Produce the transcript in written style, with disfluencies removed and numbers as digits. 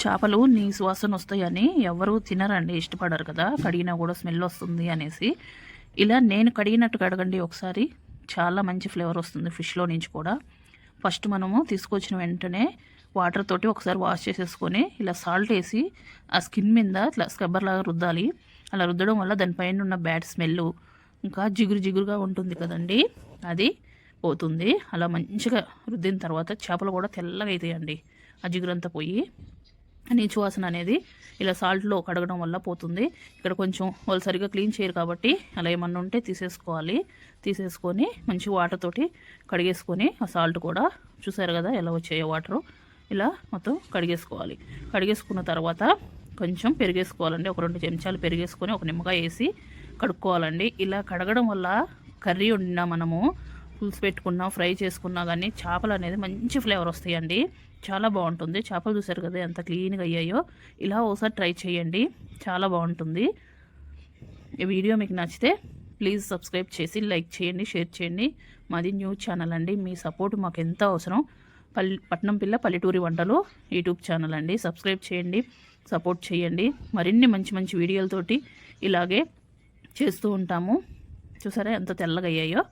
చేపలు నీసు వాసన వస్తాయని ఎవరు తినరండి, ఇష్టపడరు కదా, కడిగినా కూడా స్మెల్ వస్తుంది అనేసి. ఇలా నేను కడిగినట్టు కడగండి ఒకసారి, చాలా మంచి ఫ్లేవర్ వస్తుంది ఫిష్లో నుంచి కూడా. ఫస్ట్ మనము తీసుకొచ్చిన వెంటనే వాటర్ తోటి ఒకసారి వాష్ చేసేసుకొని ఇలా సాల్ట్ వేసి ఆ స్కిన్ మీద ఇట్లా స్క్రబ్బర్ లాగా రుద్దాలి. అలా రుద్దడం వల్ల దానిపైన ఉన్న బ్యాడ్ స్మెల్, ఇంకా జిగురు జిగురుగా ఉంటుంది కదండి, అది పోతుంది. అలా మంచిగా రుద్దిన తర్వాత చేపలు కూడా తెల్లగా అవుతాయండి, ఆ జిగురంతా పోయి నీచు వాసన అనేది ఇలా సాల్ట్లో కడగడం వల్ల పోతుంది. ఇక్కడ కొంచెం వాళ్ళు సరిగ్గా క్లీన్ చేయరు కాబట్టి అలా ఏమన్నా ఉంటే తీసేసుకోవాలి. తీసేసుకొని మంచి వాటర్ తోటి కడిగేసుకొని ఆ సాల్ట్ కూడా చూసారు కదా ఎలా వచ్చాయో వాటరు, ఇలా మొత్తం కడిగేసుకోవాలి. కడిగేసుకున్న తర్వాత కొంచెం పెరిగేసుకోవాలండి, ఒక 2 చెంచాలు పెరిగేసుకొని ఒక నిమ్మకాయ వేసి కడుక్కోవాలండి. ఇలా కడగడం వల్ల కర్రీ వండినా మనము పులుసు పెట్టుకున్నా ఫ్రై చేసుకున్నా కానీ చేపలు అనేది మంచి ఫ్లేవర్ వస్తాయండి, చాలా బాగుంటుంది. చేపలు చూసారు కదా ఎంత క్లీన్గా అయ్యాయో, ఇలా ఒకసారి ట్రై చేయండి, చాలా బాగుంటుంది. ఈ వీడియో మీకు నచ్చితే ప్లీజ్ సబ్స్క్రైబ్ చేసి లైక్ చేయండి, షేర్ చేయండి. మాది న్యూస్ ఛానల్ అండి, మీ సపోర్ట్ మాకు ఎంత అవసరం. పట్నం పిల్ల పల్లెటూరి వంటలు యూట్యూబ్ ఛానల్ అండి, సబ్స్క్రైబ్ చేయండి, సపోర్ట్ చేయండి. మరిన్ని మంచి మంచి వీడియోలతోటి ఇలాగే చేస్తూ ఉంటాము. చూసారా ఎంత తెల్లగా అయ్యాయో.